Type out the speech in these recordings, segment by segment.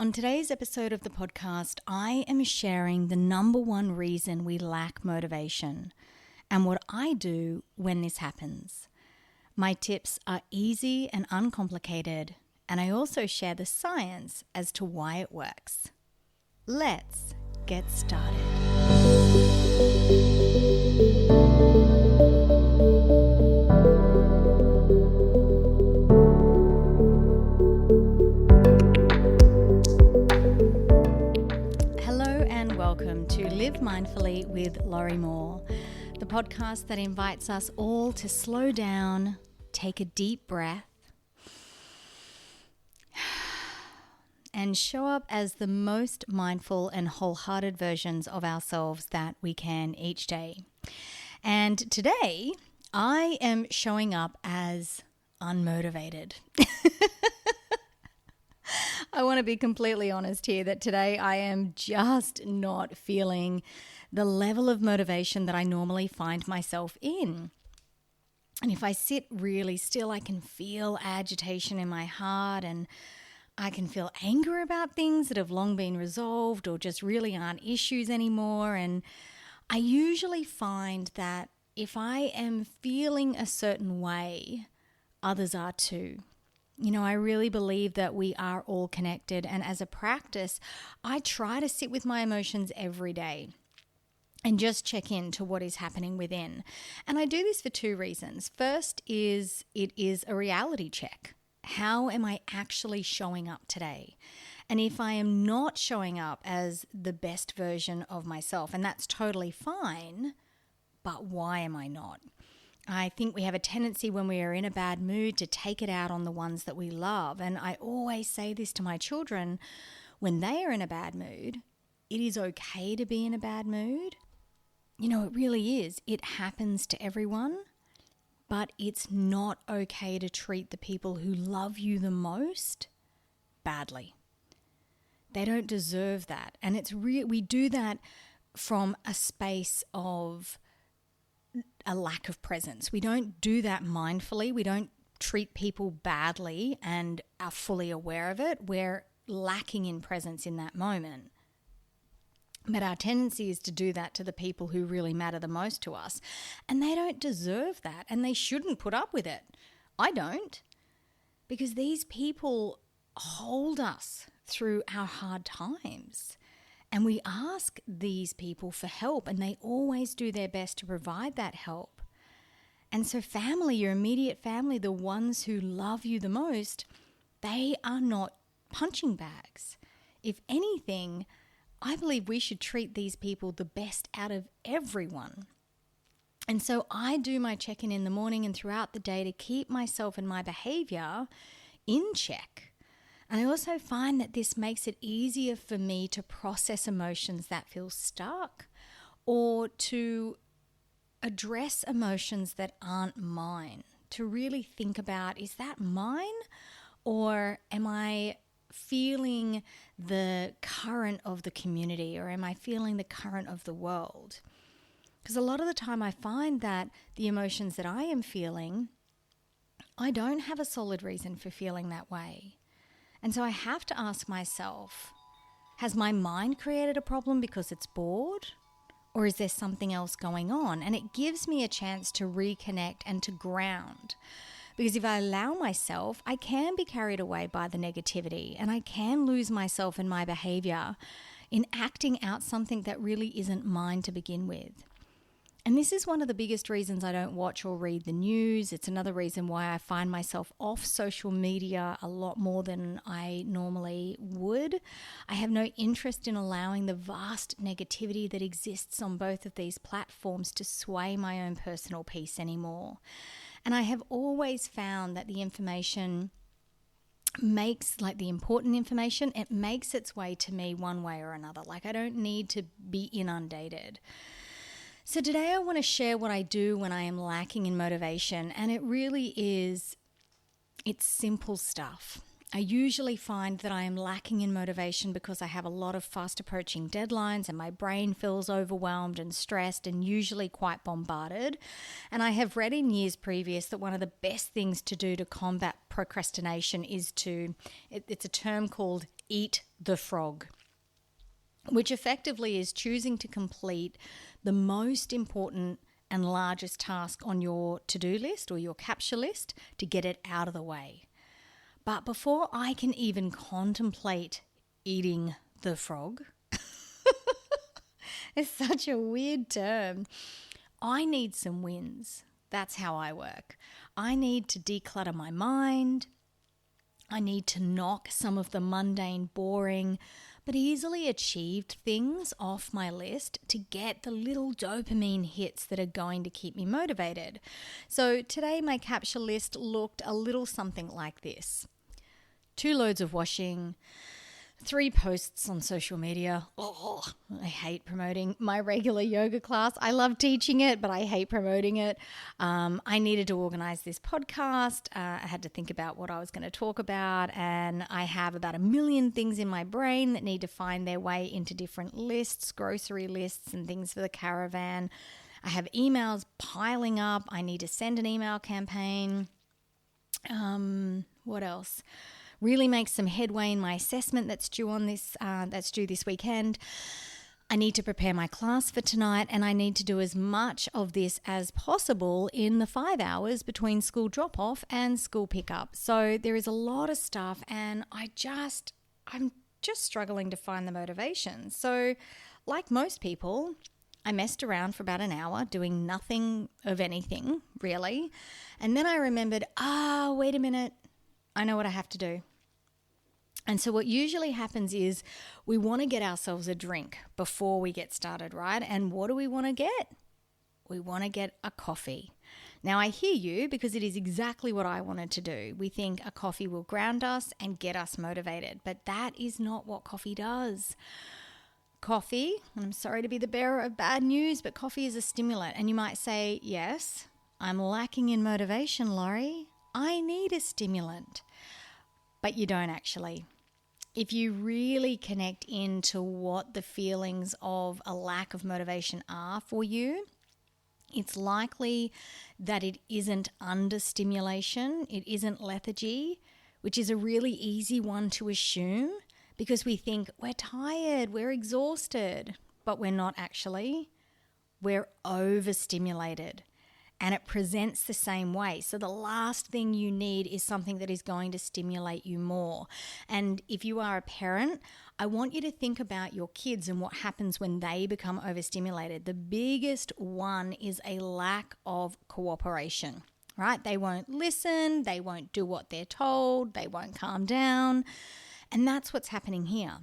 On today's episode of the podcast, I am sharing the number one reason we lack motivation and what I do when this happens. My tips are easy and uncomplicated, and I also share the science as to why it works. Let's get started. Welcome to Live Mindfully with Laurie Moore, the podcast that invites us all to slow down, take a deep breath, and show up as the most mindful and wholehearted versions of ourselves that we can each day. And today, I am showing up as unmotivated. I want to be completely honest here that today I am just not feeling the level of motivation that I normally find myself in. And if I sit really still, I can feel agitation in my heart and I can feel anger about things that have long been resolved or just really aren't issues anymore. And I usually find that if I am feeling a certain way, others are too. You know, I really believe that we are all connected, and as a practice, I try to sit with my emotions every day and just check in to what is happening within. And I do this for two reasons. First is it is a reality check. How am I actually showing up today? And if I am not showing up as the best version of myself, and that's totally fine, but why am I not? I think we have a tendency when we are in a bad mood to take it out on the ones that we love. And I always say this to my children, when they are in a bad mood, it is okay to be in a bad mood. You know, it really is. It happens to everyone, but it's not okay to treat the people who love you the most badly. They don't deserve that. And we do that from a space of a lack of presence. We don't do that mindfully. We don't treat people badly and are fully aware of it. We're lacking in presence in that moment. But our tendency is to do that to the people who really matter the most to us. And they don't deserve that, and they shouldn't put up with it. I don't. Because these people hold us through our hard times. And we ask these people for help, and they always do their best to provide that help. And so family, your immediate family, the ones who love you the most, they are not punching bags. If anything, I believe we should treat these people the best out of everyone. And so I do my check-in in the morning and throughout the day to keep myself and my behavior in check. And I also find that this makes it easier for me to process emotions that feel stuck or to address emotions that aren't mine, to really think about, is that mine, or am I feeling the current of the community, or am I feeling the current of the world? Because a lot of the time I find that the emotions that I am feeling, I don't have a solid reason for feeling that way. And so I have to ask myself, has my mind created a problem because it's bored? Or is there something else going on? And it gives me a chance to reconnect and to ground. Because if I allow myself, I can be carried away by the negativity, and I can lose myself in my behavior in acting out something that really isn't mine to begin with. And this is one of the biggest reasons I don't watch or read the news. It's another reason why I find myself off social media a lot more than I normally would. I have no interest in allowing the vast negativity that exists on both of these platforms to sway my own personal peace anymore. And I have always found that the information makes, like the important information, it makes its way to me one way or another. Like I don't need to be inundated. So today I want to share what I do when I am lacking in motivation, and it really is, it's simple stuff. I usually find that I am lacking in motivation because I have a lot of fast approaching deadlines and my brain feels overwhelmed and stressed and usually quite bombarded. And I have read in years previous that one of the best things to do to combat procrastination is it's a term called eat the frog, which effectively is choosing to complete the most important and largest task on your to-do list or your capture list to get it out of the way. But before I can even contemplate eating the frog, it's such a weird term, I need some wins. That's how I work. I need to declutter my mind. I need to knock some of the mundane, boring, but easily achieved things off my list to get the little dopamine hits that are going to keep me motivated. So today my capture list looked a little something like this. 2 loads of washing, 3 posts on social media. Oh, I hate promoting my regular yoga class. I love teaching it, but I hate promoting it. I needed to organize this podcast. I had to think about what I was going to talk about, and I have about 1 million things in my brain that need to find their way into different lists, grocery lists and things for the caravan. I have emails piling up. I need to send an email campaign. What else? Really make some headway in my assessment that's due this weekend. I need to prepare my class for tonight, and I need to do as much of this as possible in the 5 hours between school drop-off and school pickup. So there is a lot of stuff, and I'm just struggling to find the motivation. So like most people, I messed around for about an hour doing nothing of anything, really. And then I remembered, wait a minute, I know what I have to do. And so what usually happens is we want to get ourselves a drink before we get started, right? And what do we want to get? We want to get a coffee. Now, I hear you because it is exactly what I wanted to do. We think a coffee will ground us and get us motivated, but that is not what coffee does. Coffee, I'm sorry to be the bearer of bad news, but coffee is a stimulant. And you might say, yes, I'm lacking in motivation, Laurie. I need a stimulant. But you don't actually. If you really connect into what the feelings of a lack of motivation are for you, it's likely that it isn't understimulation, it isn't lethargy, which is a really easy one to assume because we think we're tired, we're exhausted, but we're not actually. We're overstimulated. And it presents the same way. So the last thing you need is something that is going to stimulate you more. And if you are a parent, I want you to think about your kids and what happens when they become overstimulated. The biggest one is a lack of cooperation, right? They won't listen, they won't do what they're told, they won't calm down. And that's what's happening here.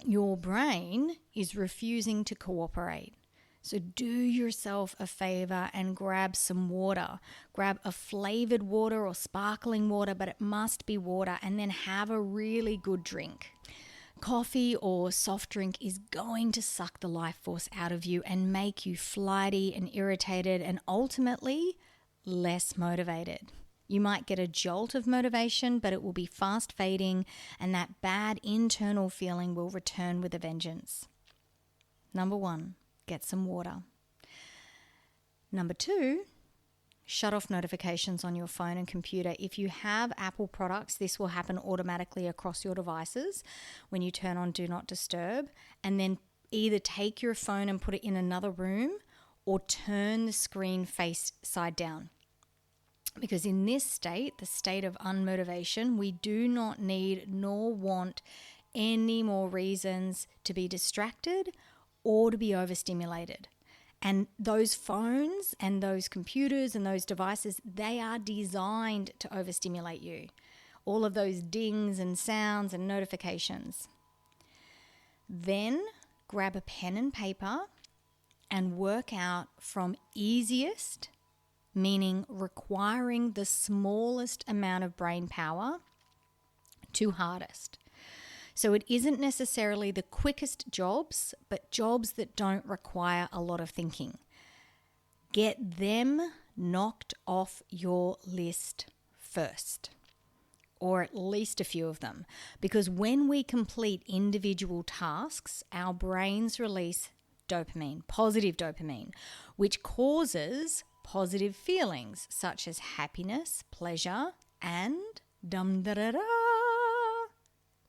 Your brain is refusing to cooperate. So do yourself a favor and grab some water. Grab a flavored water or sparkling water, but it must be water, and then have a really good drink. Coffee or soft drink is going to suck the life force out of you and make you flighty and irritated and ultimately less motivated. You might get a jolt of motivation, but it will be fast fading, and that bad internal feeling will return with a vengeance. Number 1. Get some water. Number 2, shut off notifications on your phone and computer. If you have Apple products, this will happen automatically across your devices when you turn on Do Not Disturb, and then either take your phone and put it in another room or turn the screen face side down. Because in this state, the state of unmotivation, we do not need nor want any more reasons to be distracted or to be overstimulated. And those phones and those computers and those devices, they are designed to overstimulate you. All of those dings and sounds and notifications. Then grab a pen and paper and work out from easiest, meaning requiring the smallest amount of brain power, to hardest. So it isn't necessarily the quickest jobs, but jobs that don't require a lot of thinking. Get them knocked off your list first, or at least a few of them. Because when we complete individual tasks, our brains release dopamine, positive dopamine, which causes positive feelings such as happiness, pleasure, and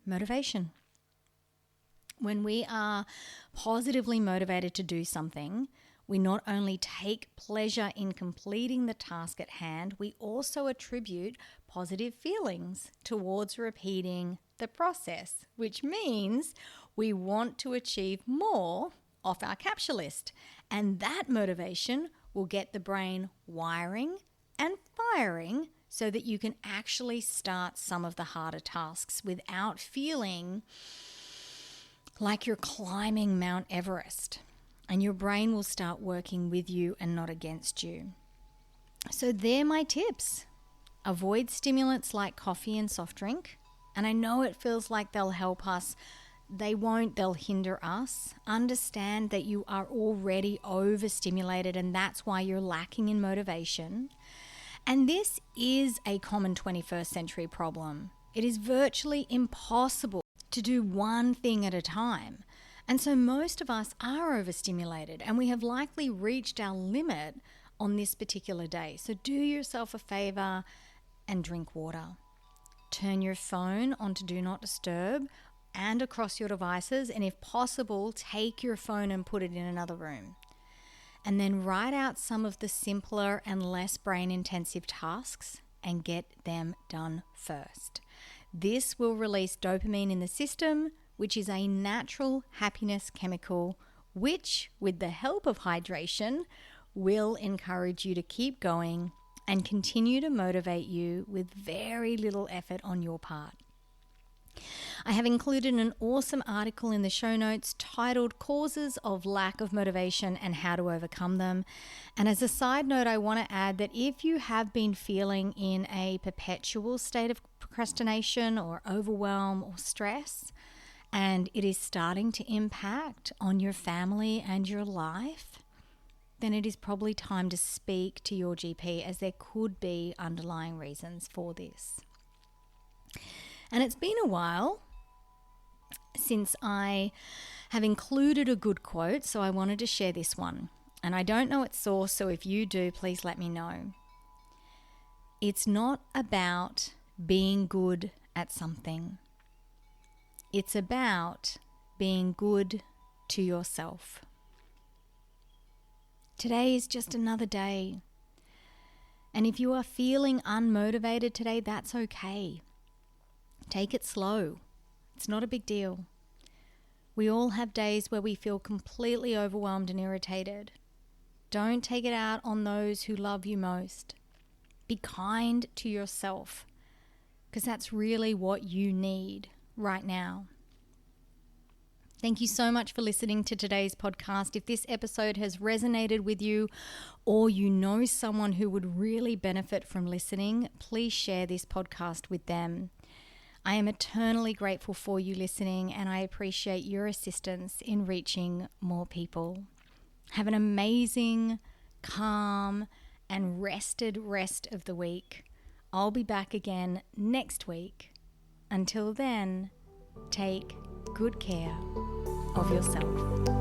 motivation. When we are positively motivated to do something, we not only take pleasure in completing the task at hand, we also attribute positive feelings towards repeating the process, which means we want to achieve more off our capture list. And that motivation will get the brain wiring and firing so that you can actually start some of the harder tasks without feeling like you're climbing Mount Everest. And your brain will start working with you and not against you. So they're my tips. Avoid stimulants like coffee and soft drink. And I know it feels like they'll help us. They won't, they'll hinder us. Understand that you are already overstimulated and that's why you're lacking in motivation. And this is a common 21st century problem. It is virtually impossible to do one thing at a time. And so most of us are overstimulated and we have likely reached our limit on this particular day. So do yourself a favor and drink water. Turn your phone onto Do Not Disturb and across your devices, and if possible, take your phone and put it in another room. And then write out some of the simpler and less brain-intensive tasks and get them done first. This will release dopamine in the system, which is a natural happiness chemical, which, with the help of hydration, will encourage you to keep going and continue to motivate you with very little effort on your part. I have included an awesome article in the show notes titled Causes of Lack of Motivation and How to Overcome Them. And as a side note, I want to add that if you have been feeling in a perpetual state of procrastination or overwhelm or stress, and it is starting to impact on your family and your life, then it is probably time to speak to your GP, as there could be underlying reasons for this. And it's been a while since I have included a good quote, so I wanted to share this one. And I don't know its source, so if you do, please let me know. It's not about being good at something. It's about being good to yourself. Today is just another day. And if you are feeling unmotivated today, that's okay. Take it slow. It's not a big deal. We all have days where we feel completely overwhelmed and irritated. Don't take it out on those who love you most. Be kind to yourself, because that's really what you need right now. Thank you so much for listening to today's podcast. If this episode has resonated with you, or you know someone who would really benefit from listening, please share this podcast with them. I am eternally grateful for you listening, and I appreciate your assistance in reaching more people. Have an amazing, calm, and rested rest of the week. I'll be back again next week. Until then, take good care of yourself.